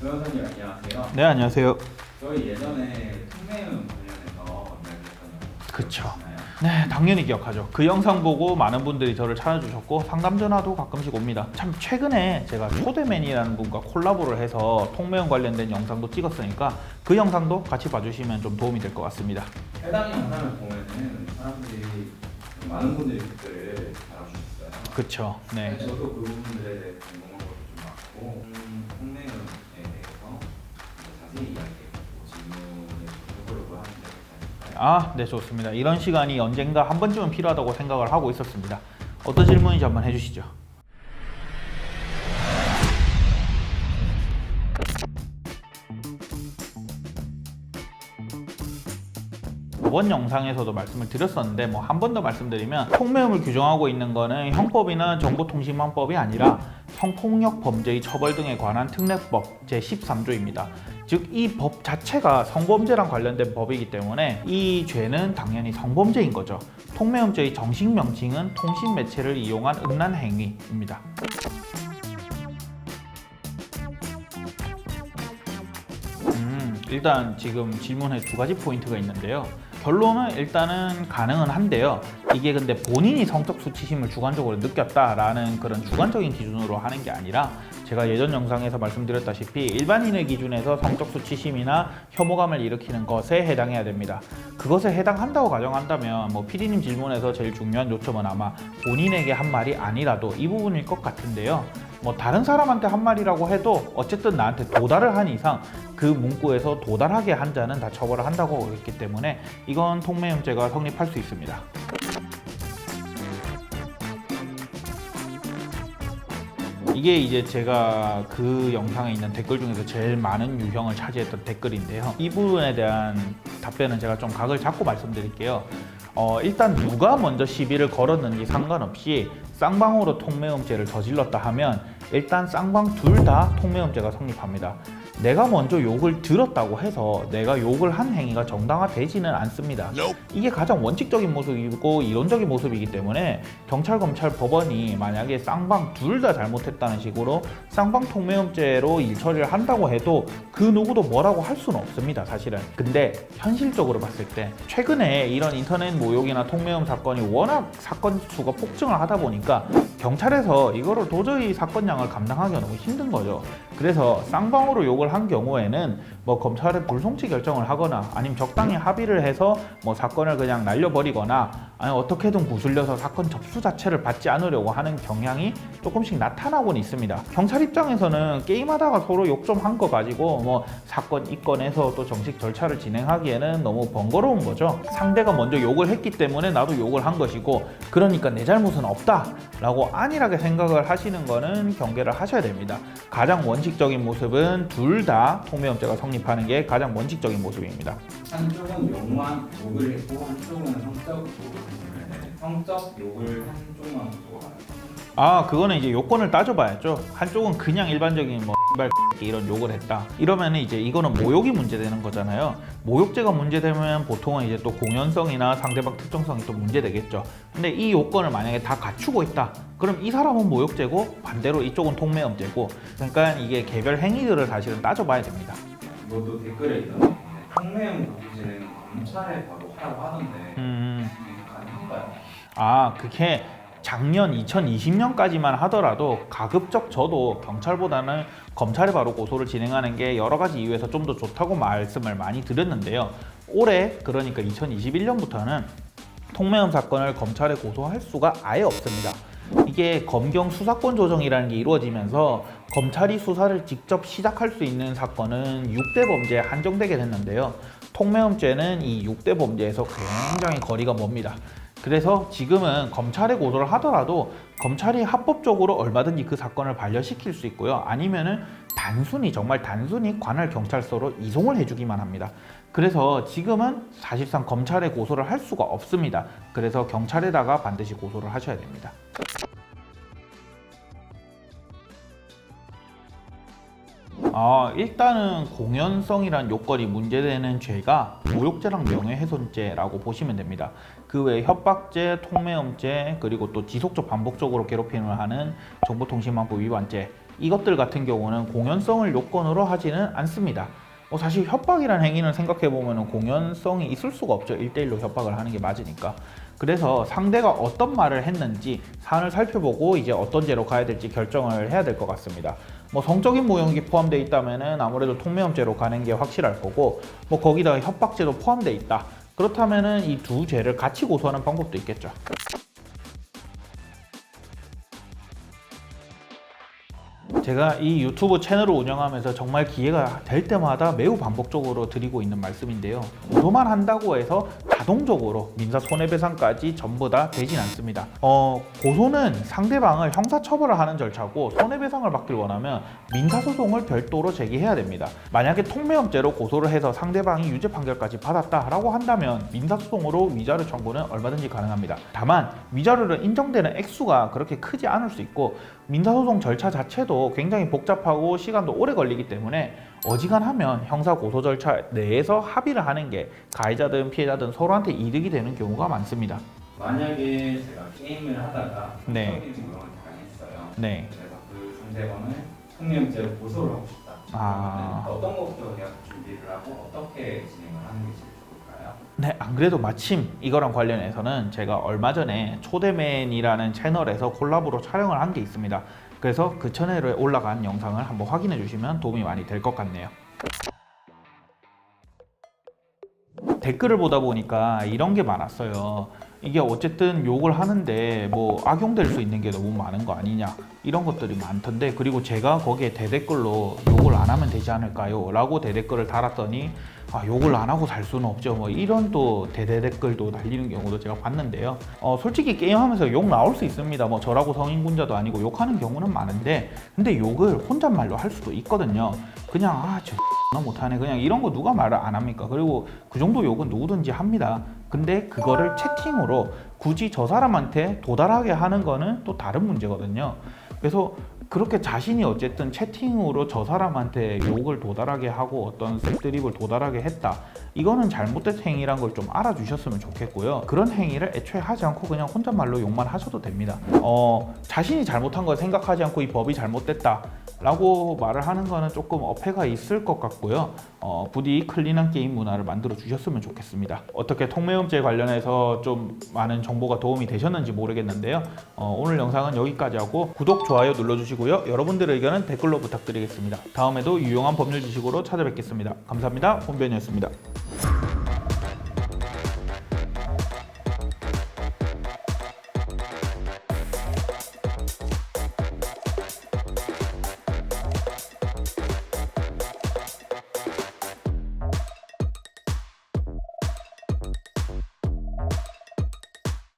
변호사님 안녕하세요. 네, 안녕하세요. 저희 예전에 특례음 관련해서 이야기했었나요? 그쵸. 네, 당연히 기억하죠. 그 영상 보고 많은 분들이 저를 찾아주셨고 상담 전화도 가끔씩 옵니다. 참 최근에 제가 초대맨이라는 분과 콜라보를 해서 통매음 관련된 영상도 찍었으니까 그 영상도 같이 봐주시면 좀 도움이 될 것 같습니다. 해당 영상을 보면은 사람들이 많은 분들이 댓글을 달아주셨어요. 그쵸. 네. 저도 그 부분들에 대해 궁금한 것도 좀 많고 특례음에 대해서 자세히 이야기해보고 질문을 해보려고 하는데 아, 네, 좋습니다. 이런 시간이 언젠가 한 번쯤은 필요하다고 생각을 하고 있었습니다. 어떤 질문인지 한번 해주시죠. 이번 영상에서도 말씀을 드렸었는데 뭐 한 번 더 말씀드리면 통매음을 규정하고 있는 거는 형법이나 정보통신망법이 아니라 성폭력 범죄의 처벌 등에 관한 특례법 제13조입니다. 즉 이 법 자체가 성범죄랑 관련된 법이기 때문에 이 죄는 당연히 성범죄인 거죠. 통매음죄의 정식 명칭은 통신매체를 이용한 음란 행위입니다. 일단 지금 질문에 두 가지 포인트가 있는데요. 결론은 일단은 가능은 한데요. 이게 근데 본인이 성적 수치심을 주관적으로 느꼈다라는 그런 주관적인 기준으로 하는 게 아니라 제가 예전 영상에서 말씀드렸다시피 일반인의 기준에서 성적 수치심이나 혐오감을 일으키는 것에 해당해야 됩니다. 그것에 해당한다고 가정한다면 뭐 PD님 질문에서 제일 중요한 요점은 아마 본인에게 한 말이 아니라도 이 부분일 것 같은데요. 뭐 다른 사람한테 한 말이라고 해도 어쨌든 나한테 도달을 한 이상 그 문구에서 도달하게 한 자는 다 처벌을 한다고 했기 때문에 이건 통매음죄가 성립할 수 있습니다. 이게 이제 제가 그 영상에 있는 댓글 중에서 제일 많은 유형을 차지했던 댓글인데요. 이 부분에 대한 답변은 제가 좀 각을 잡고 말씀드릴게요. 일단 누가 먼저 시비를 걸었는지 상관없이 쌍방으로 통매음죄를 저질렀다 하면 일단 쌍방 둘 다 통매음죄가 성립합니다. 내가 먼저 욕을 들었다고 해서 내가 욕을 한 행위가 정당화되지는 않습니다. 이게 가장 원칙적인 모습이고 이론적인 모습이기 때문에 경찰, 검찰, 법원이 만약에 쌍방 둘 다 잘못했다는 식으로 쌍방 통매음죄로 일처리를 한다고 해도 그 누구도 뭐라고 할 수는 없습니다, 사실은. 근데 현실적으로 봤을 때 최근에 이런 인터넷 모욕이나 통매음 사건이 워낙 사건 수가 폭증을 하다 보니까 경찰에서 이거를 도저히 사건량을 감당하기가 너무 힘든 거죠. 그래서 쌍방으로 욕을 한 경우에는 뭐 검찰에 불송치 결정을 하거나 아니면 적당히 합의를 해서 뭐 사건을 그냥 날려버리거나 아니 어떻게든 구슬려서 사건 접수 자체를 받지 않으려고 하는 경향이 조금씩 나타나곤 있습니다. 경찰 입장에서는 게임하다가 서로 욕 좀 한 거 가지고 뭐 사건 입건해서 또 정식 절차를 진행하기에는 너무 번거로운 거죠. 상대가 먼저 욕을 했기 때문에 나도 욕을 한 것이고 그러니까 내 잘못은 없다 라고 안일하게 생각을 하시는 거는 경계를 하셔야 됩니다. 가장 원칙적인 모습은 둘 다 통매음죄가 성립하는 게 가장 원칙적인 모습입니다. 한쪽은 욕을 했고 한쪽은 성적 욕을 한쪽만 보고 그거는 이제 요건을 따져봐야죠. 한쪽은 그냥 일반적인 뭐 이런 욕을 했다. 이러면 이제 이거는 모욕이 문제되는 거잖아요. 모욕죄가 문제되면 보통은 이제 또 공연성이나 상대방 특정성이 또 문제되겠죠. 근데 이 요건을 만약에 다 갖추고 있다. 그럼 이 사람은 모욕죄고 반대로 이쪽은 통매음죄고. 그러니까 이게 개별 행위들을 사실은 따져봐야 됩니다. 이것도 댓글에 있던데 통매음 고지는 검찰에 바로 하라고 하던데 가능한가요? 그게 작년 2020년까지만 하더라도 가급적 저도 경찰보다는 검찰에 바로 고소를 진행하는 게 여러 가지 이유에서 좀 더 좋다고 말씀을 많이 드렸는데요. 올해 그러니까 2021년부터는 통매음 사건을 검찰에 고소할 수가 아예 없습니다. 이게 검경 수사권 조정이라는 게 이루어지면서 검찰이 수사를 직접 시작할 수 있는 사건은 6대 범죄에 한정되게 됐는데요. 통매음죄는 이 6대 범죄에서 굉장히 거리가 멉니다. 그래서 지금은 검찰에 고소를 하더라도 검찰이 합법적으로 얼마든지 그 사건을 반려시킬 수 있고요. 아니면은 정말 단순히 관할 경찰서로 이송을 해주기만 합니다. 그래서 지금은 사실상 검찰에 고소를 할 수가 없습니다. 그래서 경찰에다가 반드시 고소를 하셔야 됩니다. 일단은 공연성이란 요건이 문제되는 죄가 모욕죄랑 명예훼손죄라고 보시면 됩니다. 그 외에 협박죄, 통매음죄, 그리고 또 지속적 반복적으로 괴롭힘을 하는 정보통신망법 위반죄, 이것들 같은 경우는 공연성을 요건으로 하지는 않습니다. 사실 협박이라는 행위는 생각해보면 공연성이 있을 수가 없죠. 1대1로 협박을 하는 게 맞으니까. 그래서 상대가 어떤 말을 했는지 사안을 살펴보고 이제 어떤 죄로 가야 될지 결정을 해야 될 것 같습니다. 성적인 모욕이 포함되어 있다면은 아무래도 통매염죄로 가는 게 확실할 거고, 거기다가 협박죄도 포함되어 있다. 그렇다면은 이 두 죄를 같이 고소하는 방법도 있겠죠. 제가 이 유튜브 채널을 운영하면서 정말 기회가 될 때마다 매우 반복적으로 드리고 있는 말씀인데요. 고소만 한다고 해서 자동적으로 민사 손해배상까지 전부 다 되진 않습니다. 고소는 상대방을 형사처벌을 하는 절차고, 손해배상을 받길 원하면 민사소송을 별도로 제기해야 됩니다. 만약에 통매염죄로 고소를 해서 상대방이 유죄 판결까지 받았다라고 한다면 민사소송으로 위자료 청구는 얼마든지 가능합니다. 다만 위자료로 인정되는 액수가 그렇게 크지 않을 수 있고, 민사소송 절차 자체도 굉장히 복잡하고 시간도 오래 걸리기 때문에 어지간하면 형사 고소 절차 내에서 합의를 하는 게 가해자든 피해자든 서로한테 이득이 되는 경우가 많습니다. 만약에 제가 게임을 하다가 네. 성적인 모욕을 당했어요. 네. 그래서 그 상대방을 통매염죄로 고소를 하고 싶다. 그러면 어떤 것부터 계약 준비를 하고 어떻게 진행을 하는 게 제일 좋을까요? 네, 안 그래도 마침 이거랑 관련해서는 제가 얼마 전에 초대맨이라는 채널에서 콜라보로 촬영을 한 게 있습니다. 그래서 그 채널에 올라간 영상을 한번 확인해 주시면 도움이 많이 될 것 같네요. 댓글을 보다 보니까 이런 게 많았어요. 이게 어쨌든 욕을 하는데 악용될 수 있는 게 너무 많은 거 아니냐, 이런 것들이 많던데, 그리고 제가 거기에 대댓글로 욕을 안 하면 되지 않을까요? 라고 대댓글을 달았더니 욕을 안 하고 살 수는 없죠, 이런 또 대댓글도 달리는 경우도 제가 봤는데요. 솔직히 게임하면서 욕 나올 수 있습니다. 저라고 성인군자도 아니고 욕하는 경우는 많은데, 근데 욕을 혼잣말로 할 수도 있거든요. 그냥 저 X나 못하네, 그냥 이런 거 누가 말을 안 합니까? 그리고 그 정도 욕은 누구든지 합니다. 근데 그거를 채팅으로 굳이 저 사람한테 도달하게 하는 거는 또 다른 문제거든요. 그래서 그렇게 자신이 어쨌든 채팅으로 저 사람한테 욕을 도달하게 하고 어떤 색드립을 도달하게 했다, 이거는 잘못된 행위란 걸 좀 알아주셨으면 좋겠고요. 그런 행위를 애초에 하지 않고 그냥 혼잣말로 욕만 하셔도 됩니다. 자신이 잘못한 걸 생각하지 않고 이 법이 잘못됐다 라고 말을 하는 거는 조금 어폐가 있을 것 같고요. 부디 클린한 게임 문화를 만들어 주셨으면 좋겠습니다. 어떻게 통매염죄 관련해서 좀 많은 정보가 도움이 되셨는지 모르겠는데요. 오늘 영상은 여기까지 하고 구독, 좋아요 눌러주시고요. 여러분들의 의견은 댓글로 부탁드리겠습니다. 다음에도 유용한 법률 지식으로 찾아뵙겠습니다. 감사합니다. 본변이었습니다.